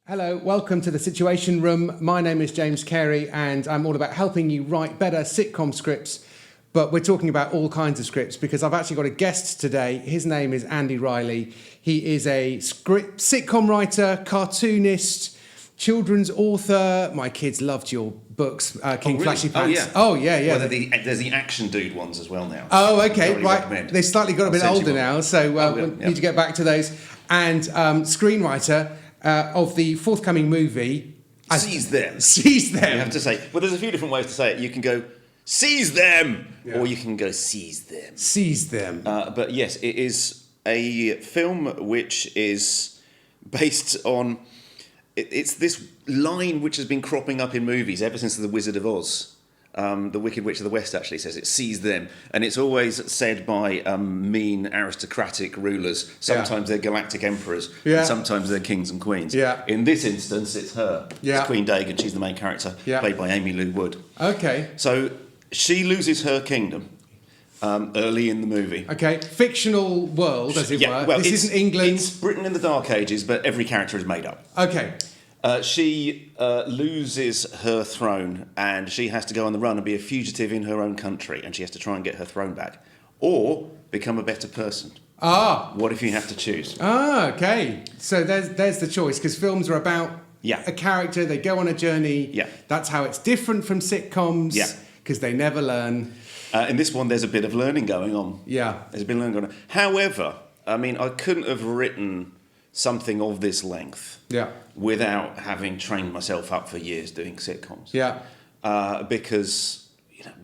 Hello, welcome to the Situation Room. My name is James Carey and I'm all about helping you write better sitcom scripts, but we're talking about all kinds of scripts because I've actually got a guest today. His name is Andy Riley. He is a sitcom writer, cartoonist, children's author. My kids loved your books, King Flashy Pants. Oh, yeah. Well, there's the action dude ones as well now. Oh, okay, right. Recommend. They've slightly got a bit older now, so we need to get back to those. And screenwriter of the forthcoming movie. Seize them. Seize them. You have to say, well, there's a few different ways to say it. You can go, seize them, or you can go, seize them. Seize them. But yes, it is a film which is based on... It's this line which has been cropping up in movies ever since The Wizard of Oz. The Wicked Witch of the West actually says it, seize them. And it's always said by mean aristocratic rulers. Sometimes they're galactic emperors, and sometimes they're kings and queens. Yeah. In this instance, it's her. Yeah. It's Queen Dagan, she's the main character, played by Amy Lou Wood. Okay. So she loses her kingdom early in the movie. Okay, fictional world, as it were. Well, this isn't England. It's Britain in the Dark Ages, but every character is made up. Okay. She loses her throne and she has to go on the run and be a fugitive in her own country, and she has to try and get her throne back or become a better person. What if you have to choose? Okay. So there's the choice, because films are about a character, they go on a journey. Yeah. That's how it's different from sitcoms, because they never learn. In this one, there's a bit of learning going on. Yeah. There's a bit of learning going on. However, I mean, I couldn't have written something of this length without having trained myself up for years doing sitcoms. Because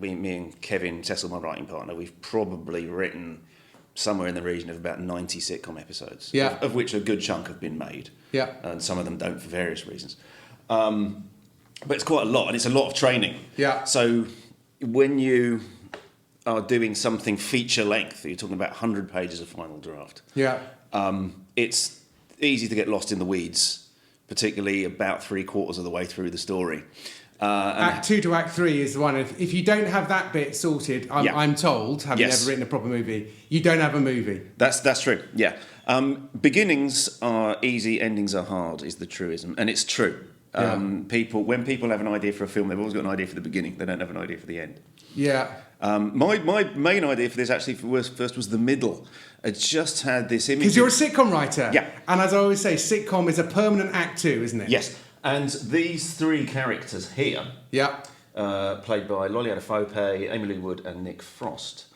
me and Kevin, Cecil, my writing partner, we've probably written somewhere in the region of about 90 sitcom episodes, of which a good chunk have been made. And some of them don't for various reasons. But it's quite a lot, and it's a lot of training. So when you are doing something feature length, you're talking about 100 pages of final draft. It's easy to get lost in the weeds, particularly about 3/4 of the way through the story. Act 2 to Act 3 is the one. If you don't have that bit sorted, I'm told, having never written a proper movie, you don't have a movie. That's true. Beginnings are easy, endings are hard, is the truism, and it's true. When people have an idea for a film, they've always got an idea for the beginning. They don't have an idea for the end. My main idea for this actually first was the middle. I just had this image. Because you're a sitcom writer. And as I always say, sitcom is a permanent act 2, isn't it? Yes. And these three characters here, played by Lolly Adefope, Amy Lou Wood, and Nick Frost,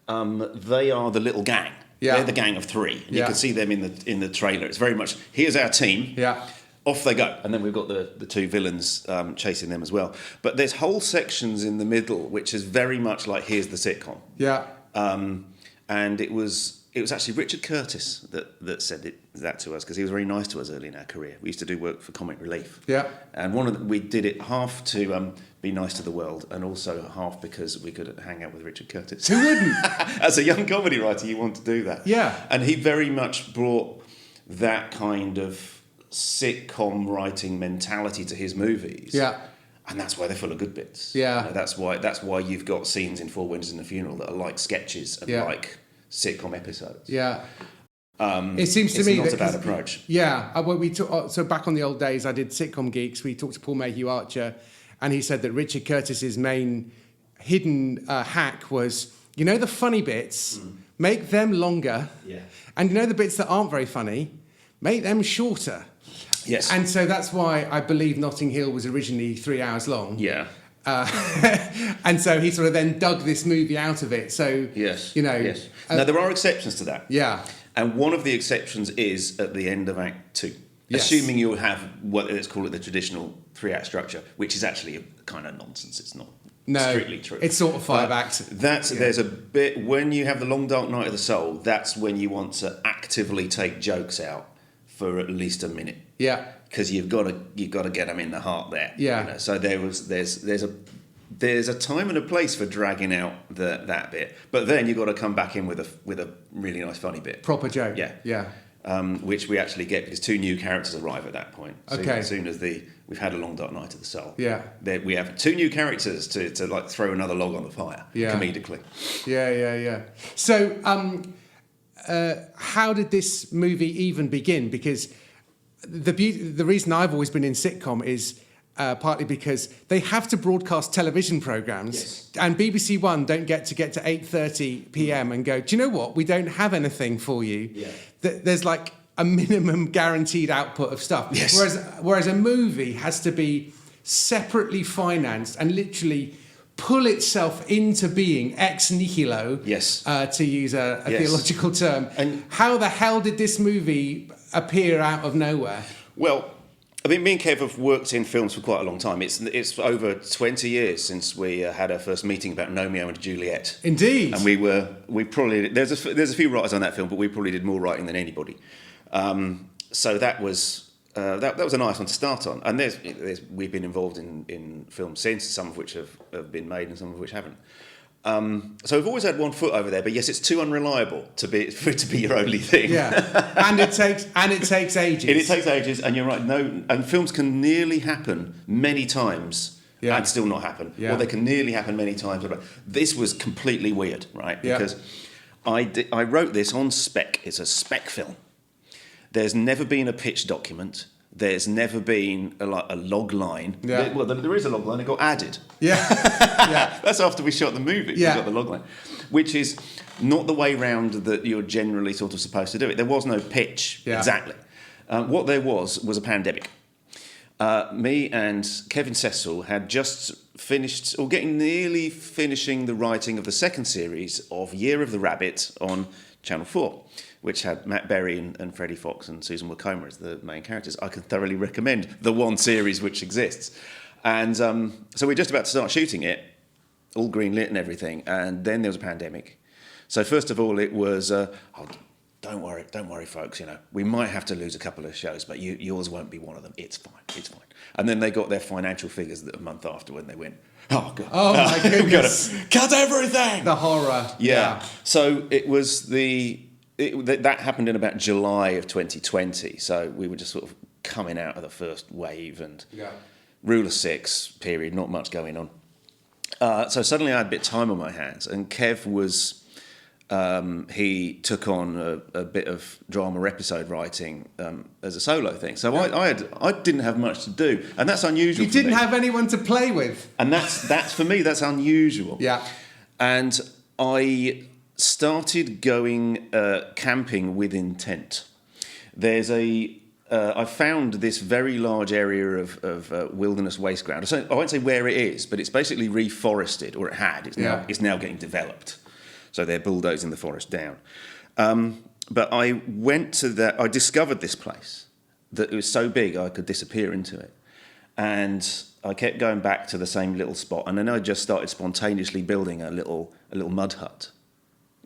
they are the little gang. They're the gang of three. You can see them in the trailer. It's very much, here's our team. Off they go. And then we've got the two villains chasing them as well. But there's whole sections in the middle which is very much like, here's the sitcom. And it was actually Richard Curtis that said that to us, because he was very nice to us early in our career. We used to do work for Comic Relief. And we did it half to be nice to the world, and also half because we could hang out with Richard Curtis. Who wouldn't? As a young comedy writer, you want to do that. And he very much brought that kind of sitcom writing mentality to his movies. And that's why they're full of good bits. That's why you've got scenes in Four Winds and a Funeral that are like sketches and like sitcom episodes. It seems to me it's not a bad approach. So back on the old days, I did Sitcom Geeks. We talked to Paul Mayhew Archer, and he said that Richard Curtis's main hidden hack was, the funny bits, make them longer, and the bits that aren't very funny, make them shorter. And so that's why I believe Notting Hill was originally 3 hours long. And so he sort of then dug this movie out of it. So, now, there are exceptions to that. And one of the exceptions is at the end of Act 2. Assuming you'll have let's call it the traditional 3-act structure, which is actually a kind of nonsense. It's not strictly true. It's sort of 5 acts. There's a bit, when you have the Long Dark Night of the Soul, that's when you want to actively take jokes out for at least a minute. Because you've got to get them in the heart there. So there's a time and a place for dragging out that bit, but then you've got to come back in with a really nice funny bit, proper joke. Which we actually get because two new characters arrive at that point. As soon as we've had a Long Dark Night of the Soul. We have two new characters to like throw another log on the fire comedically. So how did this movie even begin? Because the reason I've always been in sitcom is partly because they have to broadcast television programs, and BBC One don't get to 8:30 p.m. and go, do you know what? We don't have anything for you. Yeah. There's like a minimum guaranteed output of stuff. Yes. Whereas a movie has to be separately financed and literally pull itself into being ex nihilo, to use a theological term. And how the hell did this movie appear out of nowhere? Well, I mean, me and Kev have worked in films for quite a long time. It's over 20 years since we had our first meeting about Romeo and Juliet. Indeed. And we probably, there's a few writers on that film, but we probably did more writing than anybody. So that was a nice one to start on. And we've been involved in films since, some of which have been made and some of which haven't. So we've always had one foot over there, but yes, it's too unreliable for it to be your only thing. Yeah, and it takes ages. It takes ages, and you're right. No, and films can nearly happen many times and still not happen, or they can nearly happen many times. This was completely weird, right? Because I wrote this on spec. It's a spec film. There's never been a pitch document. There's never been a log line. Yeah. There is a log line. It got added. Yeah. That's after we shot the movie. Yeah. We got the log line, which is not the way round that you're generally sort of supposed to do it. There was no pitch exactly. What there was a pandemic. Me and Kevin Cecil had just finished, or getting nearly finishing the writing of the second series of Year of the Rabbit on Channel 4. Which had Matt Berry and Freddie Fox and Susan Wokoma as the main characters. I can thoroughly recommend the one series which exists. And so we're just about to start shooting it, all green lit and everything, and then there was a pandemic. So first of all, it was, don't worry, folks, we might have to lose a couple of shows, but yours won't be one of them. It's fine. And then they got their financial figures a month after when they went, oh, God. Oh, my goodness. Cut everything! The horror. Yeah. So it was that happened in about July of 2020, so we were just sort of coming out of the first wave and Rule of Six period, not much going on. So suddenly I had a bit of time on my hands, and Kev was, he took on a bit of drama episode writing as a solo thing. So I didn't have much to do, and that's unusual. You didn't have anyone to play with, and that's for me, that's unusual. Yeah, and I started going camping with intent. There's I found this very large area of wilderness waste ground. I won't say where it is, but it's basically reforested, or it had. It's now getting developed. So they're bulldozing the forest down. But I went to that. I discovered this place that it was so big I could disappear into it, and I kept going back to the same little spot. And then I just started spontaneously building a little mud hut.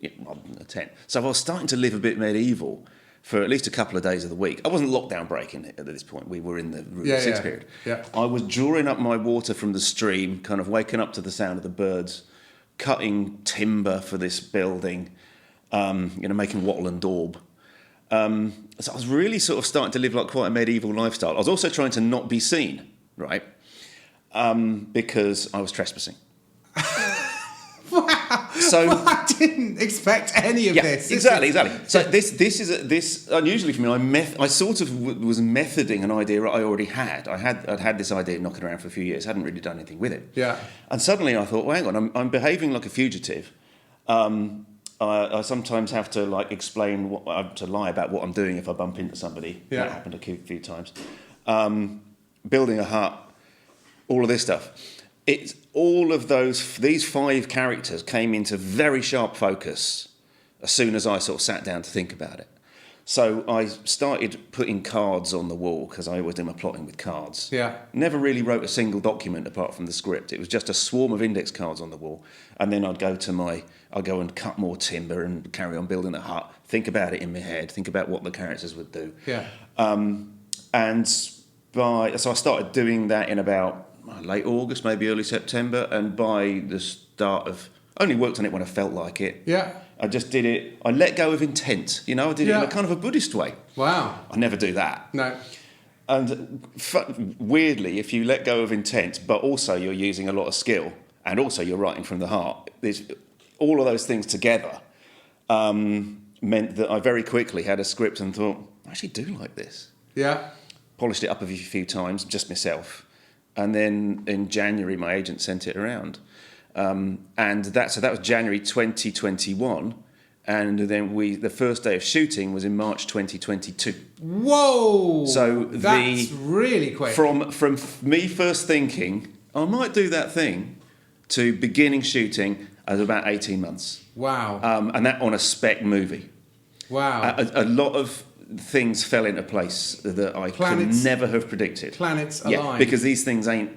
A tent. So I was starting to live a bit medieval for at least a couple of days of the week. I wasn't lockdown breaking at this point. We were in the Rule of Six period. Yeah. I was drawing up my water from the stream, kind of waking up to the sound of the birds, cutting timber for this building, making wattle and daub. So I was really sort of starting to live like quite a medieval lifestyle. I was also trying to not be seen, right? Because I was trespassing. Wow! So I didn't expect any of this. Exactly. So this unusually for me. I sort of was methoding an idea I already had. I'd had this idea knocking around for a few years. Hadn't really done anything with it. Yeah. And suddenly I thought, well, hang on, I'm behaving like a fugitive. I sometimes have to explain to lie about what I'm doing if I bump into somebody. Yeah. That happened a few times. Building a hut, all of this stuff. It's all of these 5 characters came into very sharp focus as soon as I sort of sat down to think about it. So I started putting cards on the wall, because I always do my plotting with cards. Yeah. Never really wrote a single document apart from the script. It was just a swarm of index cards on the wall. And then I'd go and cut more timber and carry on building the hut, think about it in my head, think about what the characters would do. Yeah. So I started doing that in about late August, maybe early September, and by the start of... only worked on it when I felt like it. Yeah. I just did it... I let go of intent. I did it in a kind of a Buddhist way. Wow. I never do that. No. And weirdly, if you let go of intent, but also you're using a lot of skill, and also you're writing from the heart, all of those things together meant that I very quickly had a script and thought, I actually do like this. Yeah. polished it up a few times, just myself. And then in January, my agent sent it around. And that was January 2021. And then the first day of shooting was in March 2022. Whoa! So that's really quick. From me first thinking, I might do that thing, to beginning shooting as about 18 months. Wow. And that on a spec movie. Wow. A lot of things fell into place that I could never have predicted. Planets aligned. Yeah, because these things ain't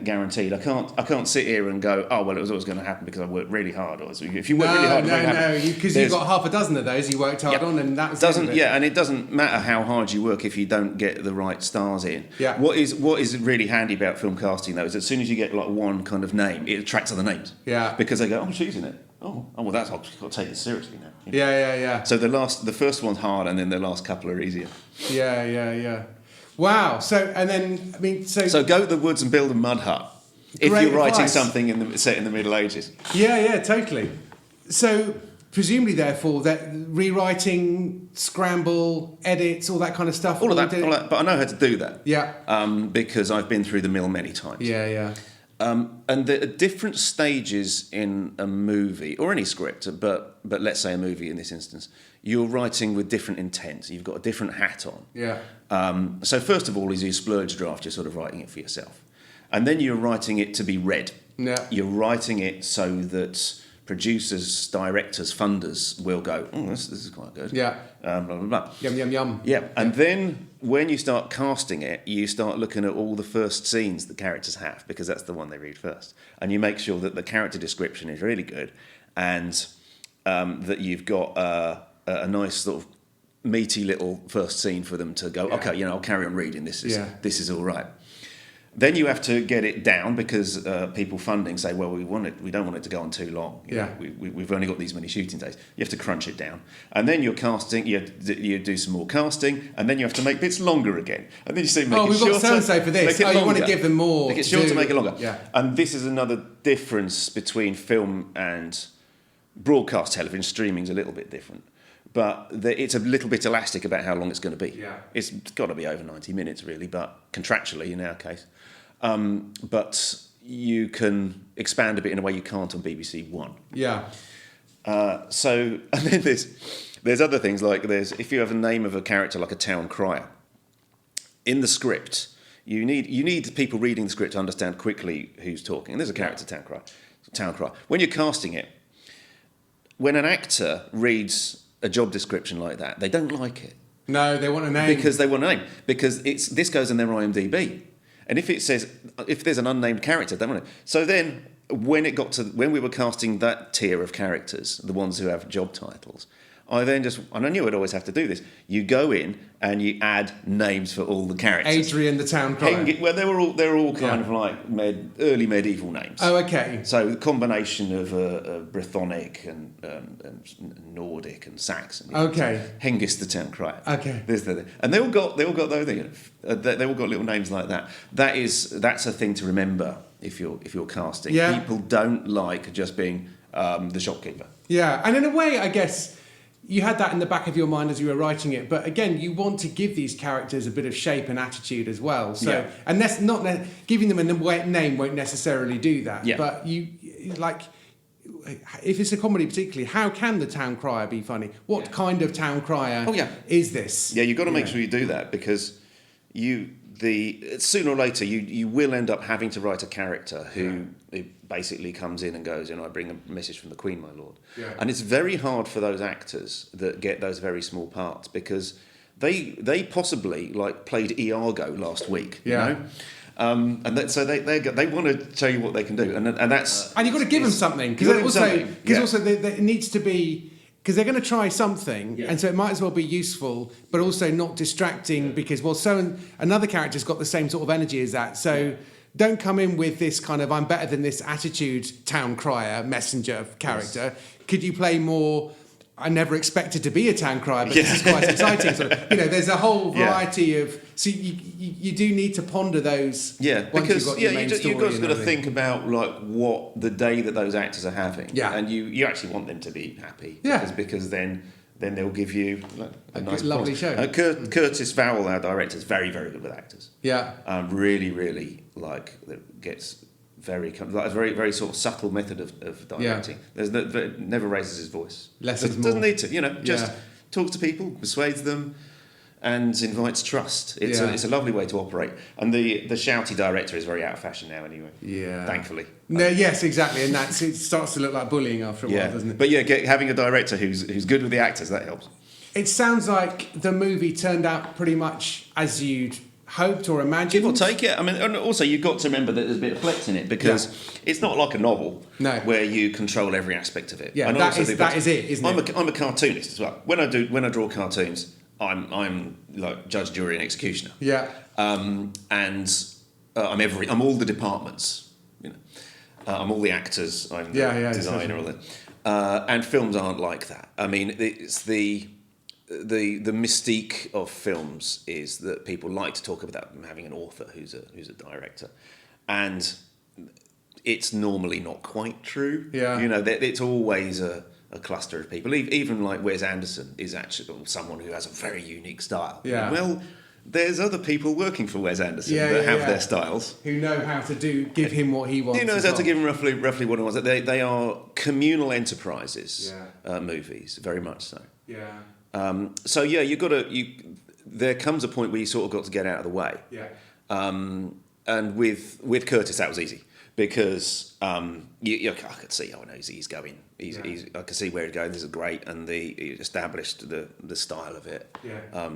guaranteed. I can't sit here and go, oh well, it was always going to happen because I worked really hard. Or if you work really hard, because you've got half a dozen of those you worked hard on, and that doesn't. Yeah, and it doesn't matter how hard you work if you don't get the right stars in. Yeah. What is really handy about film casting though is as soon as you get like one kind of name, it attracts other names. Yeah. Because they go, oh, she's in it. Oh well, I've got to take it seriously now. Yeah. So the first one's hard, and then the last couple are easier. Yeah. Wow. So go to the woods and build a mud hut if you're writing something set in the Middle Ages. Yeah, totally. So presumably, therefore, that rewriting, scramble, edits, all that kind of stuff. All of that. But I know how to do that. Yeah. Because I've been through the mill many times. Yeah. And there are different stages in a movie or any script, but let's say a movie in this instance. You're writing with different intents. You've got a different hat on. Yeah. So first of all is your splurge draft. You're sort of writing it for yourself. And then you're writing it to be read. Yeah. You're writing it so that producers, directors, funders will go, oh, this is quite good. Yeah. Blah, blah, blah. Yum. Yeah. And then when you start casting it, you start looking at all the first scenes the characters have, because that's the one they read first. And you make sure that the character description is really good, and that you've got a nice sort of meaty little first scene for them to go, okay, I'll carry on reading. This is all right. Then you have to get it down because people funding say, well, we don't want it to go on too long. We've only got these many shooting days. You have to crunch it down. And then you're casting, you do some more casting, and then you have to make bits longer again. And then you say, make it shorter. Oh, we've got so-and-so for this. You want to give them more. Make it shorter, make it longer. Yeah. And this is another difference between film and broadcast television. Streaming's a little bit different. But it's a little bit elastic about how long it's going to be. Yeah. It's got to be over 90 minutes, really, but contractually in our case. But you can expand a bit in a way you can't on BBC One. Yeah. And then there's other things, like if you have a name of a character like a town crier, in the script, you need people reading the script to understand quickly who's talking. And there's a character town crier. When you're casting it, when an actor reads a job description like that, they don't like it. No, they want a name. Because they want a name. Because this goes in their IMDb. And if there's an unnamed character, they want it. So then, when we were casting that tier of characters, the ones who have job titles, and I knew I'd always have to do this. You go in and you add names for all the characters. Adrian the town crier. Well, they're all kind of like early medieval names. Oh, okay. So the combination of Brythonic and Nordic and Saxon. Okay. Hengist the town crier. Okay. And they all got those things. They all got little names like that. That's a thing to remember if you're casting. Yeah. People don't like just being the shopkeeper. Yeah, and in a way, I guess you had that in the back of your mind as you were writing it, but again, you want to give these characters a bit of shape and attitude as well. So, and that's not giving them a name won't necessarily do that. Yeah. But you if it's a comedy particularly, how can the town crier be funny? What kind of town crier is this? Yeah, you've got to make sure you do that, because sooner or later you will end up having to write a character who basically comes in and goes, I bring a message from the Queen, my lord. Yeah. And it's very hard for those actors that get those very small parts, because they possibly played Iago last week, you know? So they want to show you what they can do, and that's and you've got to give them something, because also it needs to be, because they're going to try something, and so it might as well be useful, but also not distracting, because another character's got the same sort of energy as that, so don't come in with this kind of I'm better than this attitude town crier messenger character. Yes. Could you play more I never expected to be a town crier, but this is quite exciting. So, there's a whole variety of. So you do need to ponder those. Yeah, because you've got to think about what the day that those actors are having. Yeah, and you actually want them to be happy. Yeah, because then then they'll give you a nice lovely show. Curtis Vowell, our director, is very, very good with actors. Yeah. Really, really gets very very sort of subtle method of directing. Never raises his voice. Doesn't need to. Just talks to people, persuades them, and invites trust. It's a lovely way to operate. And the shouty director is very out of fashion now anyway. Yeah. Thankfully. No, yes, exactly. And it starts to look like bullying after a while, doesn't it? But having a director who's good with the actors, that helps. It sounds like the movie turned out pretty much as you'd hoped or imagined. Give or take it. I mean, and also you've got to remember that there's a bit of flex in it because it's not like a novel where you control every aspect of it. Yeah, that is it, isn't it? I'm a cartoonist as well. When I draw cartoons, I'm like judge, jury, and executioner. Yeah. And I'm all the departments. I'm all the actors. I'm the designer. All that. And films aren't like that. I mean, it's the mystique of films is that people like to talk about them having an author who's a director, and it's normally not quite true. Yeah. It's always a cluster of people. Even like Wes Anderson is actually someone who has a very unique style. Yeah. Well, there's other people working for Wes Anderson that have their styles. Who know how to give him what he wants. Who knows how to give him roughly what he wants. They are communal enterprises, movies, very much so. Yeah. You've got to. There comes a point where you sort of got to get out of the way. Yeah. And with Curtis, that was easy because I could see, he's going. I could see where he's going. This is great, and he established the style of it. Yeah.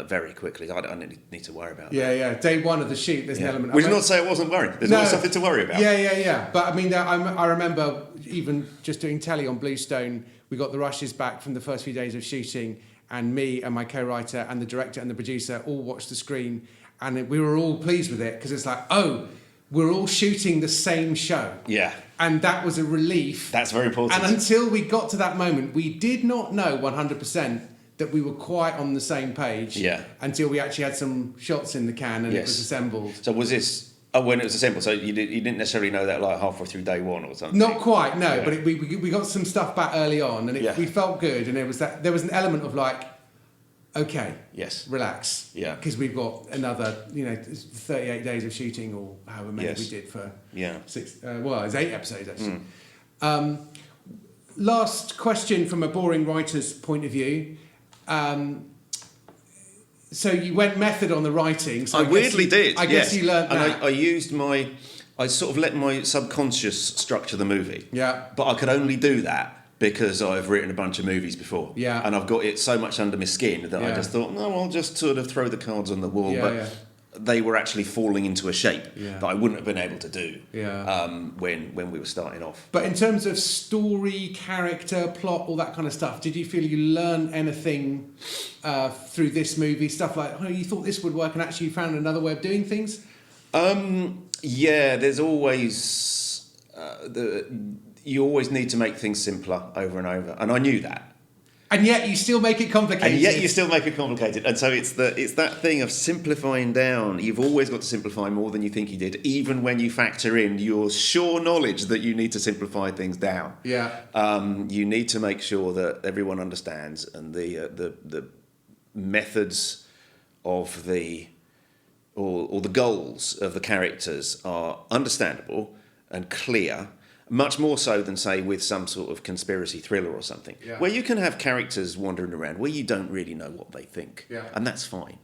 Very quickly. I don't need to worry about that. Yeah. Day one of the shoot, there's an element. Which is not to say I wasn't worried. There's always something to worry about. Yeah. But I mean, I remember even just doing telly on Bluestone. We got the rushes back from the first few days of shooting, and me and my co-writer and the director and the producer all watched the screen, and we were all pleased with it because it's like, we're all shooting the same show. Yeah. And that was a relief. That's very important. And until we got to that moment, we did not know 100% that we were quite on the same page. Yeah. Until we actually had some shots in the can and it was assembled. So was this... when it was assembled, so you didn't necessarily know that like halfway through day one or something? Not quite, no. Yeah. But we got some stuff back early on and we felt good. And there was an element of like, okay, relax. Yeah. Because we've got another, 38 days of shooting or however many we did for 6... it was 8 episodes actually. Last question from a boring writer's point of view. So you went method on the writing. So I weirdly did. I guess you learned that. And I used I sort of let my subconscious structure the movie. Yeah. But I could only do that because I've written a bunch of movies before. Yeah. And I've got it so much under my skin that I just thought, no, I'll just sort of throw the cards on the wall. They were actually falling into a shape that I wouldn't have been able to do when we were starting off. But in terms of story, character, plot, all that kind of stuff, did you feel you learned anything through this movie? Stuff like, you thought this would work and actually you found another way of doing things? There's always... you always need to make things simpler over and over. And I knew that. And yet you still make it complicated. And so it's that thing of simplifying down. You've always got to simplify more than you think you did, even when you factor in your sure knowledge that you need to simplify things down. Yeah. You need to make sure that everyone understands and the methods of or the goals of the characters are understandable and clear. Much more so than, say, with some sort of conspiracy thriller or something, where you can have characters wandering around where you don't really know what they think, and that's fine.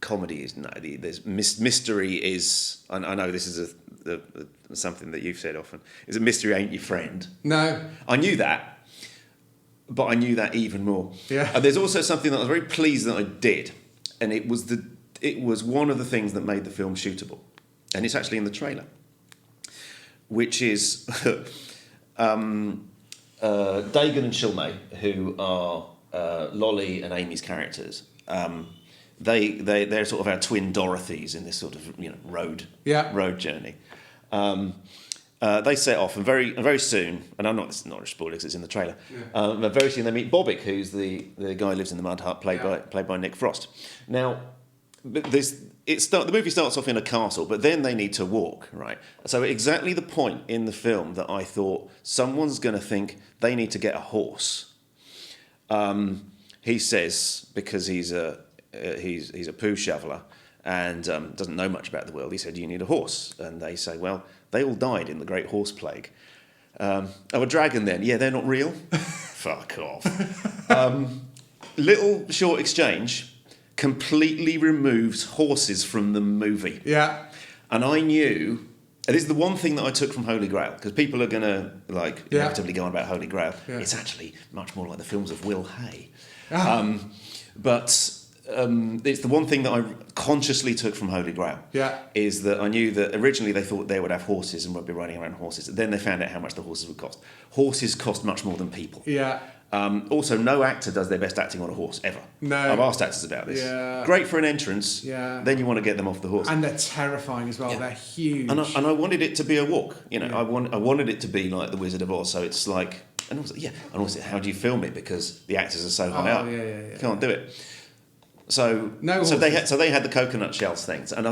Comedy is there's mystery is. I know this is something that you've said often. Is a mystery ain't your friend. No, I knew that, but I knew that even more. Yeah. And there's also something that I was very pleased that I did, and it was one of the things that made the film shootable, and it's actually in the trailer. Which is Dagan and Shilmay, who are Lolly and Amy's characters. They're sort of our twin Dorothys in this sort of road journey. They set off, and very soon, and this is not a spoiler because it's in the trailer. But very soon they meet Bobbick, who's the guy who lives in the mud hut, played by Nick Frost. Now, the movie starts off in a castle, but then they need to walk, right? So exactly the point in the film that I thought someone's going to think they need to get a horse he says, because he's a poo shoveler and doesn't know much about the world, he said, you need a horse. And they say, well, they all died in the Great Horse Plague. A dragon then? Yeah, they're not real. Fuck off. Little short exchange completely removes horses from the movie. Yeah. And I knew, and this is the one thing that I took from Holy Grail, because people are going to inevitably go on about Holy Grail. Yeah. It's actually much more like the films of Will Hay. But it's the one thing that I consciously took from Holy Grail. Yeah. Is that I knew that originally they thought they would have horses and would be riding around horses. Then they found out how much the horses would cost. Horses cost much more than people. Yeah. Also, no actor does their best acting on a horse, ever. No. I've asked actors about this. Yeah. Great for an entrance. Yeah. Then you want to get them off the horse. And they're terrifying as well. Yeah. They're huge. And I wanted it to be a walk. You know, I wanted it to be like The Wizard of Oz. So it's like, and also, how do you film it? Because the actors are so high up. You can't do it. So they had the coconut shells things, and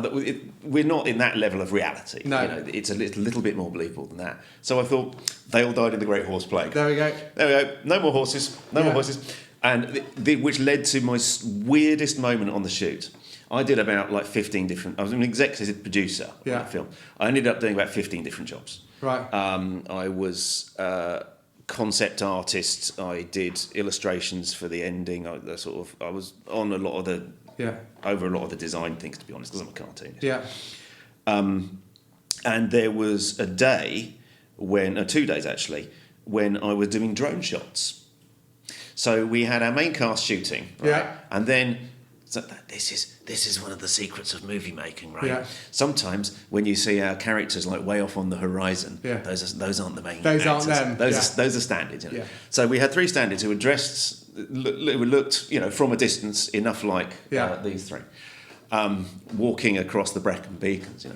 we're not in that level of reality. No, you know, it's a little bit more believable than that. So I thought they all died in the Great Horse Plague. There we go. No more horses. No more horses. And which led to my weirdest moment on the shoot. I did about 15 different. I was an executive producer on that film. I ended up doing about 15 different jobs. Right. I was. Concept artist. I did illustrations for the ending. I was on a lot of the over a lot of the design things, to be honest, because I'm a cartoonist. Yeah. And there was a day 2 days actually, when I was doing drone shots. So we had our main cast shooting, right? And then this is one of the secrets of movie making, right? Yeah. Sometimes when you see our characters way off on the horizon, those aren't the main actors. Aren't them. Those are stand-ins. You know? So we had 3 stand-ins who were dressed, who looked, from a distance enough like these 3, walking across the Brecon Beacons.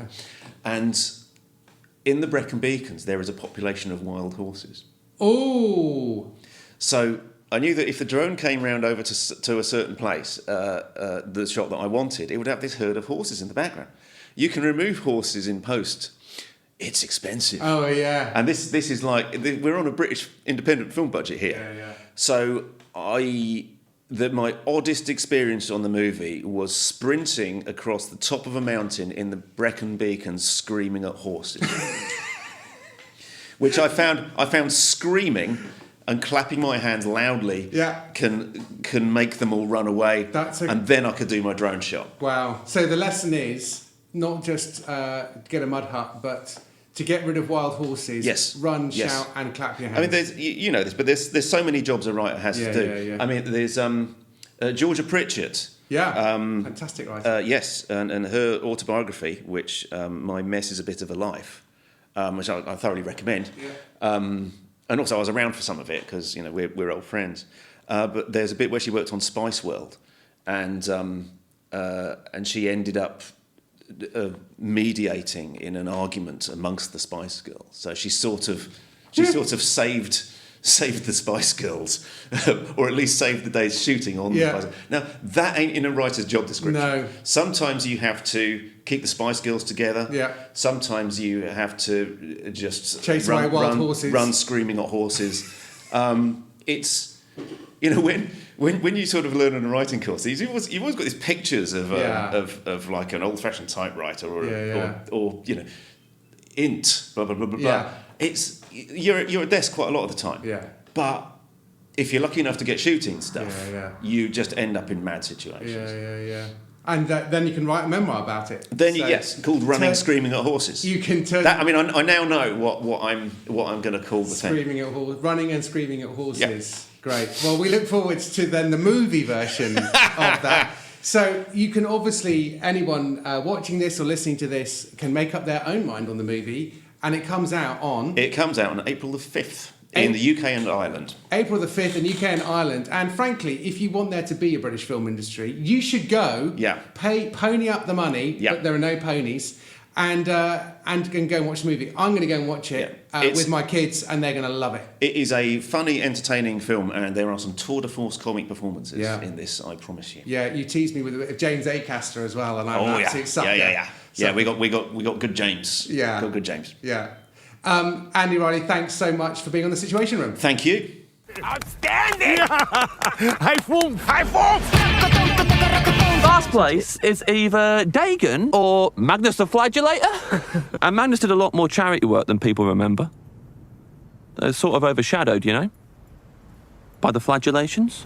And in the Brecon Beacons there is a population of wild horses. Oh. So I knew that if the drone came round over to a certain place, the shot that I wanted, it would have this herd of horses in the background. You can remove horses in post. It's expensive. Oh, yeah. And this is we're on a British independent film budget here. Yeah. So my oddest experience on the movie was sprinting across the top of a mountain in the Brecon Beacons screaming at horses. Which I found screaming and clapping my hands loudly can make them all run away, and then I could do my drone shot. Wow. So the lesson is not just get a mud hut, but to get rid of wild horses, run, shout, and clap your hands. I mean, there's this, but there's so many jobs a writer has to do. Yeah. I mean, there's Georgia Pritchett. Yeah, fantastic writer. Yes, and her autobiography, which My Mess is a Bit of a Life, which I thoroughly recommend. Yeah. And also, I was around for some of it because we're old friends. But there's a bit where she worked on Spice World, and she ended up mediating in an argument amongst the Spice Girls. So she sort of saved the Spice Girls, or at least saved the day's shooting on the Spice Girls. Now that ain't in a writer's job description. No. Sometimes you have to keep the Spice Girls together. Yeah. Sometimes you have to just chase away wild horses, run screaming at horses. It's when you sort of learn on a writing course, you've always got these pictures of an old-fashioned typewriter or int blah blah blah blah. Yeah. It's you're at a desk quite a lot of the time. Yeah. But if you're lucky enough to get shooting stuff, you just end up in mad situations. Yeah. And then you can write a memoir about it. Called Running, Screaming at Horses. You can turn. I now know what I'm going to call the thing. Running and Screaming at Horses. Yeah. Great. Well, we look forward to then the movie version of that. So you can obviously, anyone watching this or listening to this can make up their own mind on the movie, and it comes out on April the 5th. In the UK and Ireland. April the 5th in UK and Ireland. And frankly, if you want there to be a British film industry, you should go, pony up the money, but there are no ponies, and go and watch the movie. I'm going to go and watch it with my kids, and they're going to love it. It is a funny, entertaining film, and there are some tour de force comic performances in this, I promise you. Yeah, you teased me with James Acaster as well, and I'm an absolute sucker. Yeah, we got good James. Yeah. Got good James. Yeah. Andy Riley, thanks so much for being on The Situation Room. Thank you. Outstanding! High form! High form! Last place is either Dagon or Magnus the Flagellator. And Magnus did a lot more charity work than people remember. They're sort of overshadowed, you know, by the flagellations.